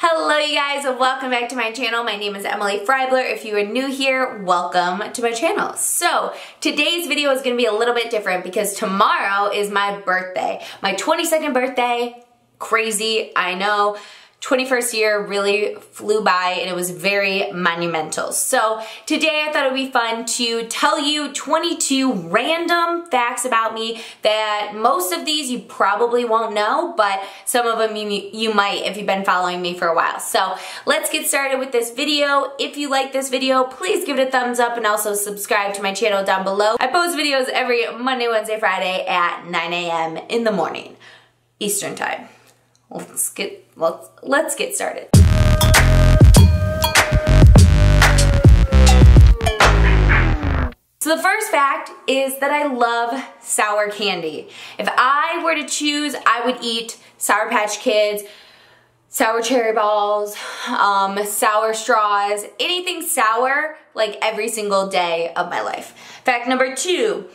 Hello you guys, and welcome back to my channel. My name is Emily Freybler. If you are new here, welcome to my channel. So today's video is going to be a little bit different because tomorrow is my birthday. My 22nd birthday. Crazy, I know. 21st year really flew by and it was very monumental. So today I thought it would be fun to tell you 22 random facts about me that most of these you probably won't know, but some of them you might if you've been following me for a while. So let's get started with this video. If you like this video, please give it a thumbs up and also subscribe to my channel down below. I post videos every Monday, Wednesday, Friday at 9 a.m. in the morning, Eastern time. Let's get started. So the first fact is that I love sour candy. If I were to choose, I would eat Sour Patch Kids, sour cherry balls, sour straws, anything sour like every single day of my life. Fact number 2.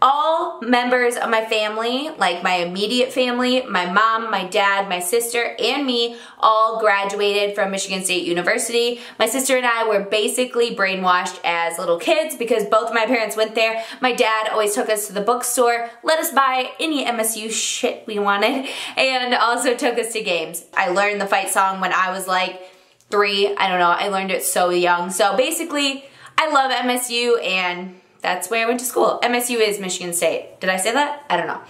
All members of my family, like my immediate family, my mom, my dad, my sister, and me, all graduated from Michigan State University. My sister and I were basically brainwashed as little kids because both of my parents went there. My dad always took us to the bookstore, let us buy any MSU shit we wanted, and also took us to games. I learned the fight song when I was like 3. I don't know, I learned it so young. So basically, I love MSU and that's where I went to school. MSU is Michigan State. Did I say that? I don't know.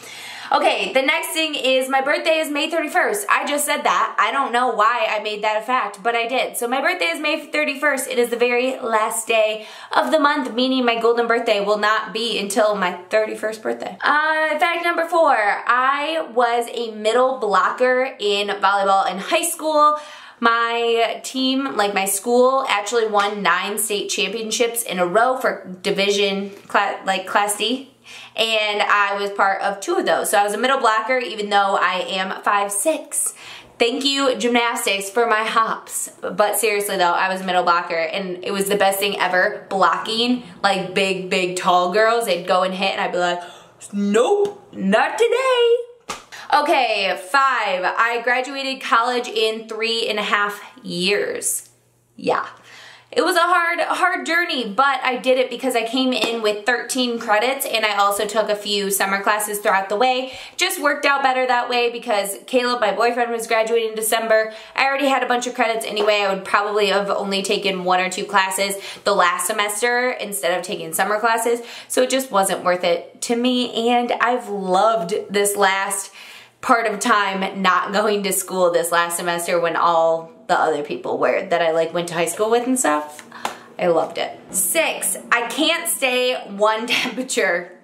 Okay, the next thing is my birthday is May 31st. I just said that. I don't know why I made that a fact, but I did. So my birthday is May 31st. It is the very last day of the month, meaning my golden birthday will not be until my 31st birthday. Fact number 4, I was a middle blocker in volleyball in high school. My team, like my school, actually won 9 state championships in a row for division, Class D. And I was part of 2 of those. So I was a middle blocker even though I am 5'6". Thank you, gymnastics, for my hops. But seriously though, I was a middle blocker and it was the best thing ever, blocking like big, tall girls. They'd go and hit and I'd be like, nope, not today. Okay, 5, I graduated college in 3.5 years. Yeah. It was a hard journey, but I did it because I came in with 13 credits and I also took a few summer classes throughout the way. Just worked out better that way because Caleb, my boyfriend, was graduating in December. I already had a bunch of credits anyway. I would probably have only taken 1 or 2 classes the last semester instead of taking summer classes. So it just wasn't worth it to me, and I've loved this last part of time not going to school this last semester when all the other people were that I like went to high school with and stuff. I loved it. 6, I can't stay one temperature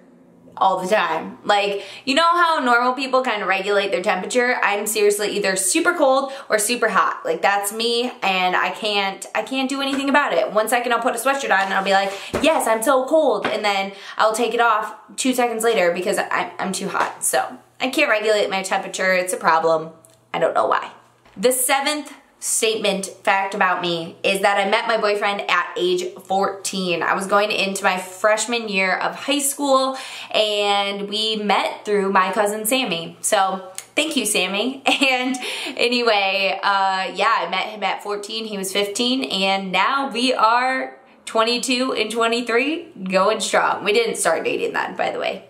all the time. Like, you know how normal people kind of regulate their temperature? I'm seriously either super cold or super hot. Like, that's me, and I can't do anything about it. 1 second I'll put a sweatshirt on and I'll be like, yes, I'm so cold, and then I'll take it off 2 seconds later because I'm too hot. So I can't regulate my temperature. It's a problem. I don't know why. The 7th statement fact about me is that I met my boyfriend at age 14. I was going into my freshman year of high school and we met through my cousin Sammy. So thank you, Sammy. And anyway, yeah, I met him at 14. He was 15 and now we are 22 and 23 going strong. We didn't start dating then, by the way.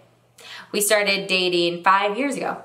We started dating 5 years ago.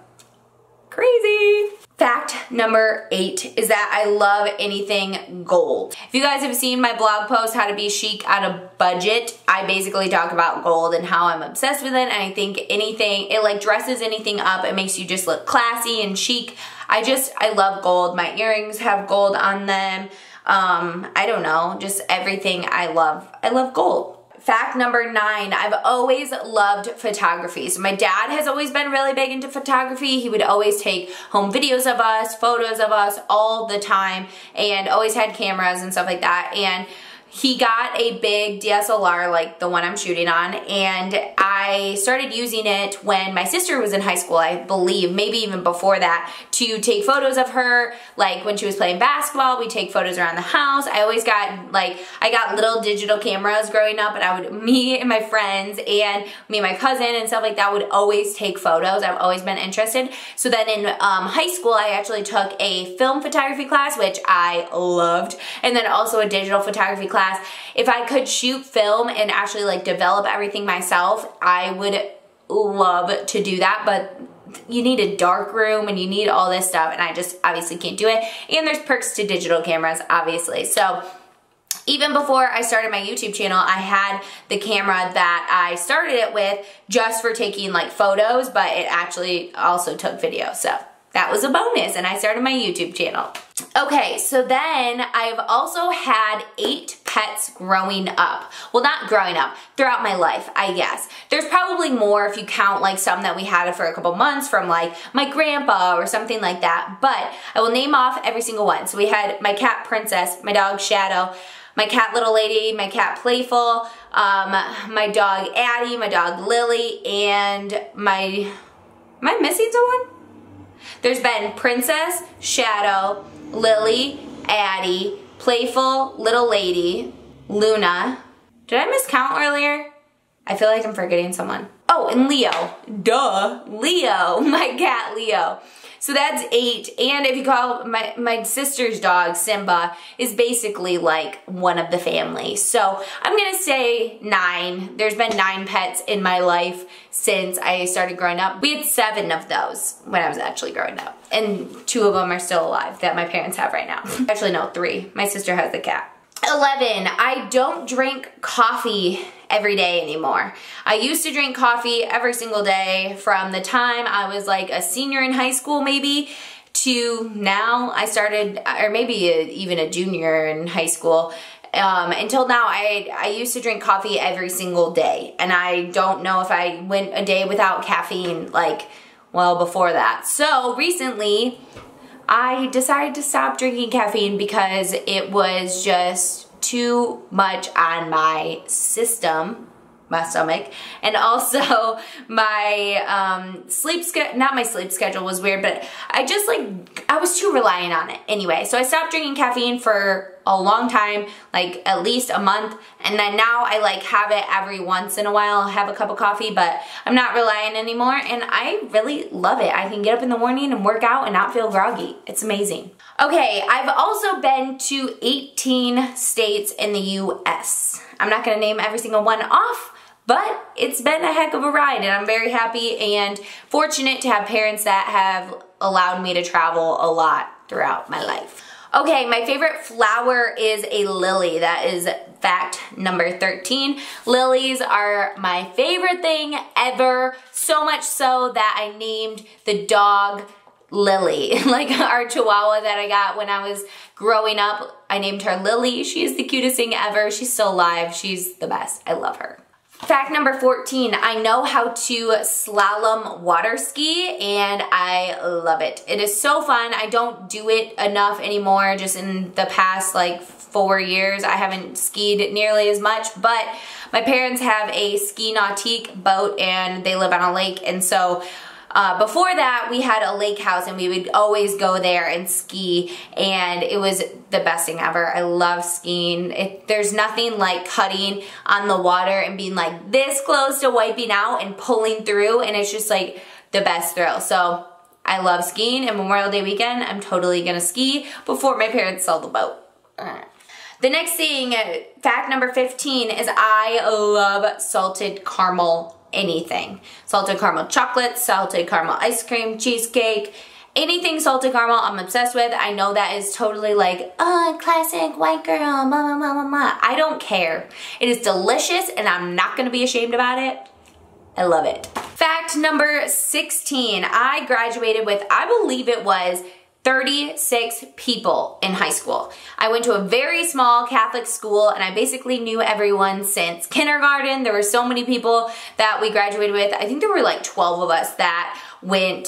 Crazy. Fact number 8 is that I love anything gold. If you guys have seen my blog post, How to Be Chic on a Budget, I basically talk about gold and how I'm obsessed with it. And I think anything, it like dresses anything up. It makes you just look classy and chic. I love gold. My earrings have gold on them. I don't know, just everything I love gold. Fact number 9, I've always loved photography. So my dad has always been really big into photography. He would always take home videos of us, photos of us all the time, and always had cameras and stuff like that. And he got a big DSLR like the one I'm shooting on, and I started using it when my sister was in high school, I believe, maybe even before that, to take photos of her, like when she was playing basketball. We take photos around the house. I always got, like, I got little digital cameras growing up, and me and my friends and me and my cousin and stuff like that would always take photos. I've always been interested. So then in high school, I actually took a film photography class, which I loved, and then also a digital photography class. If I could shoot film and actually like develop everything myself, I would love to do that, but you need a dark room and you need all this stuff, and I just obviously can't do it. And there's perks to digital cameras, obviously. So even before I started my YouTube channel, I had the camera that I started it with just for taking like photos, but it actually also took video. So that was a bonus, and I started my YouTube channel. Okay, so then I've also had 8 pets growing up. Well, not growing up, throughout my life, I guess. There's probably more if you count like some that we had for a couple months from like my grandpa or something like that, but I will name off every single one. So we had my cat Princess, my dog Shadow, my cat Little Lady, my cat Playful, my dog Addie, my dog Lily, and am I missing someone? There's been Princess, Shadow, Lily, Addie, Playful, Little Lady, Luna. Did I miscount earlier? I feel like I'm forgetting someone. Oh, and Leo. Duh. Leo. My cat Leo. So that's 8. And if you call my sister's dog, Simba, is basically like one of the family. So I'm gonna say 9. There's been 9 pets in my life since I started growing up. We had 7 of those when I was actually growing up. And 2 of them are still alive that my parents have right now. Actually, no, 3. My sister has the cat. 11, I don't drink coffee every day anymore. I used to drink coffee every single day from the time I was like a senior in high school maybe to now. I started, or maybe even a junior in high school. Until now, I used to drink coffee every single day, and I don't know if I went a day without caffeine like, well, before that. So recently, I decided to stop drinking caffeine because it was just too much on my system, my stomach, and also my sleep schedule. Not my sleep schedule was weird, but I was too reliant on it anyway. So I stopped drinking caffeine for a long time, like at least a month, and then now I like have it every once in a while. I'll have a cup of coffee, but I'm not relying anymore, and I really love it. I can get up in the morning and work out and not feel groggy. It's amazing. Okay, I've also been to 18 states in the US. I'm not gonna name every single one off, but it's been a heck of a ride, and I'm very happy and fortunate to have parents that have allowed me to travel a lot throughout my life. Okay, my favorite flower is a lily. That is fact number 13. Lilies are my favorite thing ever, so much so that I named the dog Lily. Like our chihuahua that I got when I was growing up, I named her Lily. She is the cutest thing ever. She's still alive. She's the best. I love her. Fact number 14, I know how to slalom water ski, and I love it. It is so fun. I don't do it enough anymore. Just in the past like 4 years, I haven't skied nearly as much, but my parents have a ski nautique boat and they live on a lake, and so before that, we had a lake house and we would always go there and ski, and it was the best thing ever. I love skiing. There's nothing like cutting on the water and being like this close to wiping out and pulling through, and it's just like the best thrill. So I love skiing, and Memorial Day weekend, I'm totally gonna ski before my parents sell the boat. The next thing, fact number 15, is I love salted caramel anything. Salted caramel chocolate, salted caramel ice cream, cheesecake, anything salted caramel I'm obsessed with. I know that is totally like, oh, classic white girl, blah, blah, blah, blah, blah. I don't care. It is delicious, and I'm not gonna be ashamed about it. I love it. Fact number 16, I graduated with, I believe it was 36 people in high school. I went to a very small Catholic school, and I basically knew everyone since kindergarten. There were so many people that we graduated with. I think there were like 12 of us that went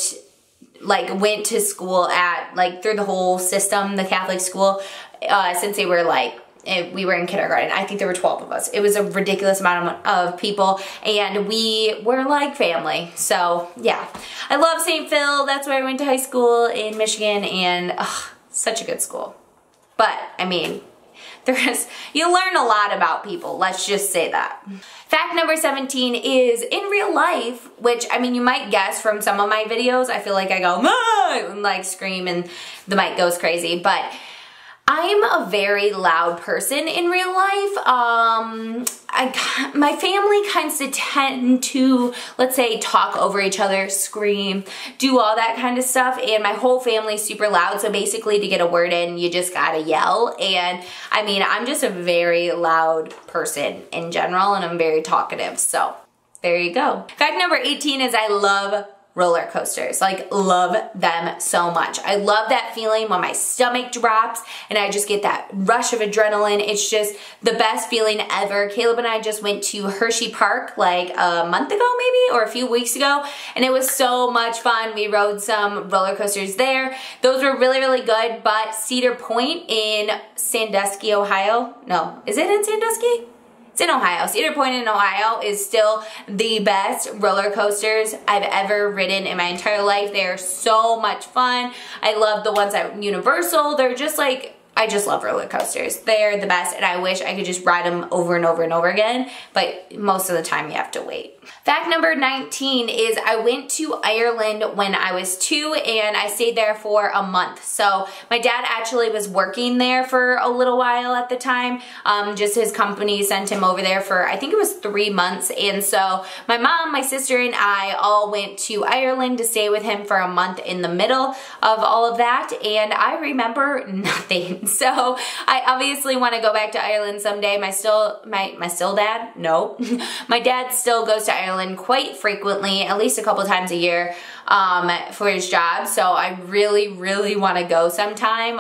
to school at, like, through the whole system, the Catholic school, since they were like we were in kindergarten. I think there were 12 of us. It was a ridiculous amount of people, and we were like family. So yeah, I love St. Phil. That's where I went to high school in Michigan, and such a good school. But I mean, you learn a lot about people, let's just say that. Fact number 17 is in real life, which I mean, you might guess from some of my videos, I feel like I go, "Ah!" and like scream and the mic goes crazy, but I'm a very loud person in real life. My family kind of tend to, let's say, talk over each other, scream, do all that kind of stuff, and my whole family's super loud, so basically to get a word in, you just gotta yell, and I mean, I'm just a very loud person in general, and I'm very talkative, so there you go. Fact number 18 is I love roller coasters. Like, love them so much. I love that feeling when my stomach drops and I just get that rush of adrenaline. It's just the best feeling ever. Caleb and I just went to Hershey Park like a month ago maybe, or a few weeks ago, and it was so much fun. We rode some roller coasters there. Those were really, really good, but Cedar Point in Sandusky, Ohio. No, is it in Sandusky? It's in Ohio. Cedar Point in Ohio is still the best roller coasters I've ever ridden in my entire life. They are so much fun. I love the ones at Universal. They're just like, I just love roller coasters. They're the best, and I wish I could just ride them over and over and over again, but most of the time you have to wait. Fact number 19 is I went to Ireland when I was 2, and I stayed there for a month. So my dad actually was working there for a little while at the time. Just his company sent him over there for, I think it was 3 months. And so my mom, my sister, and I all went to Ireland to stay with him for a month in the middle of all of that. And I remember nothing. So I obviously want to go back to Ireland someday. My dad? No. My dad still goes to Ireland quite frequently, at least a couple times a year, for his job. So I really, really want to go sometime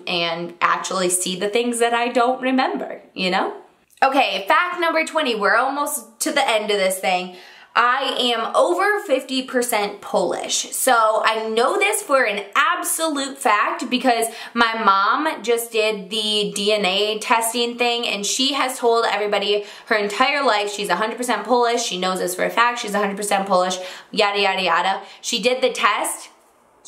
and actually see the things that I don't remember, you know? Okay, fact number 20. We're almost to the end of this thing. I am over 50% Polish. So I know this for an absolute fact because my mom just did the DNA testing thing, and she has told everybody her entire life she's 100% Polish. She knows this for a fact. She's 100% Polish, yada, yada, yada. She did the test.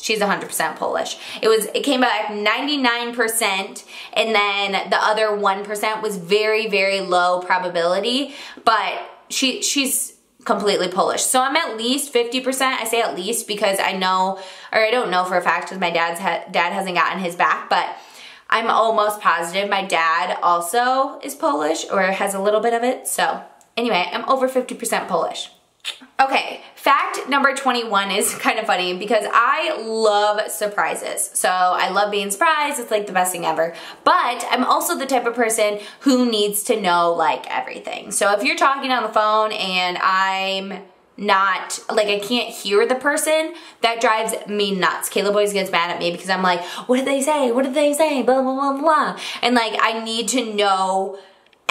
She's 100% Polish. It came back 99%, and then the other 1% was very, very low probability, but she's completely Polish. So I'm at least 50%. I say at least because I know, or I don't know for a fact because my dad hasn't gotten his back, but I'm almost positive my dad also is Polish or has a little bit of it. So anyway, I'm over 50% Polish. Okay, fact number 21 is kind of funny because I love surprises. So I love being surprised. It's like the best thing ever. But I'm also the type of person who needs to know like everything. So if you're talking on the phone and I'm not, like I can't hear the person, that drives me nuts. Caleb always gets mad at me because I'm like, what did they say? What did they say? Blah, blah, blah, blah. And like I need to know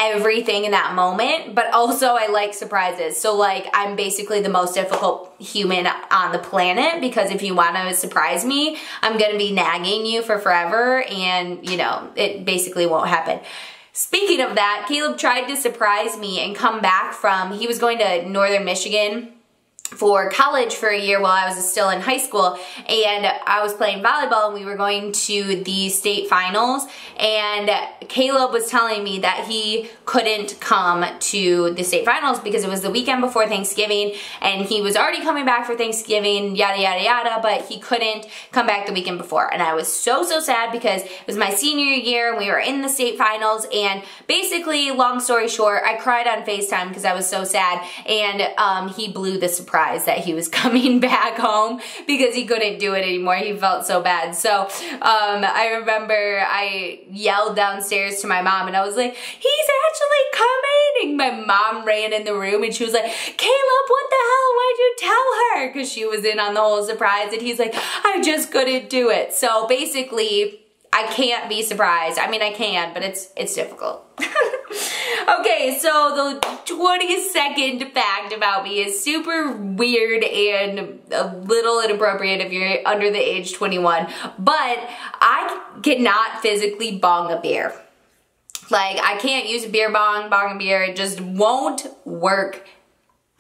everything in that moment, but also I like surprises. So like I'm basically the most difficult human on the planet because if you want to surprise me, I'm gonna be nagging you for forever and you know, it basically won't happen. Speaking of that, Caleb tried to surprise me and come back from, he was going to Northern Michigan for college for a year while I was still in high school, and I was playing volleyball and we were going to the state finals, and Caleb was telling me that he couldn't come to the state finals because it was the weekend before Thanksgiving and he was already coming back for Thanksgiving, yada yada yada, but he couldn't come back the weekend before. And I was so sad because it was my senior year and we were in the state finals, and basically, long story short, I cried on FaceTime because I was so sad, and he blew the surprise that he was coming back home because he couldn't do it anymore. He felt so bad. So I remember I yelled downstairs to my mom and I was like, he's actually coming. And my mom ran in the room and she was like, Caleb, what the hell? Why'd you tell her? Because she was in on the whole surprise, and he's like, I just couldn't do it. So basically, I can't be surprised. I mean, I can, but it's difficult. Okay, so the 22nd fact about me is super weird and a little inappropriate if you're under the age 21, but I cannot physically bong a beer. Like, I can't use a beer bong and beer. It just won't work.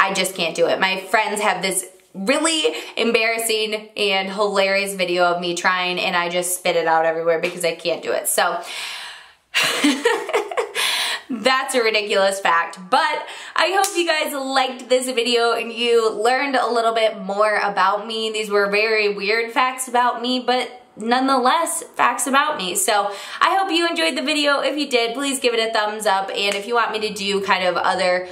I just can't do it. My friends have this really embarrassing and hilarious video of me trying, and I just spit it out everywhere because I can't do it. So that's a ridiculous fact, but I hope you guys liked this video and you learned a little bit more about me. These were very weird facts about me, but nonetheless, facts about me. So I hope you enjoyed the video. If you did, please give it a thumbs up, and if you want me to do kind of other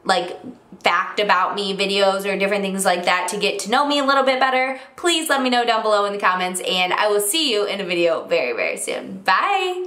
like fact about me videos or different things like that to get to know me a little bit better, please let me know down below in the comments, and I will see you in a video very, very soon. Bye!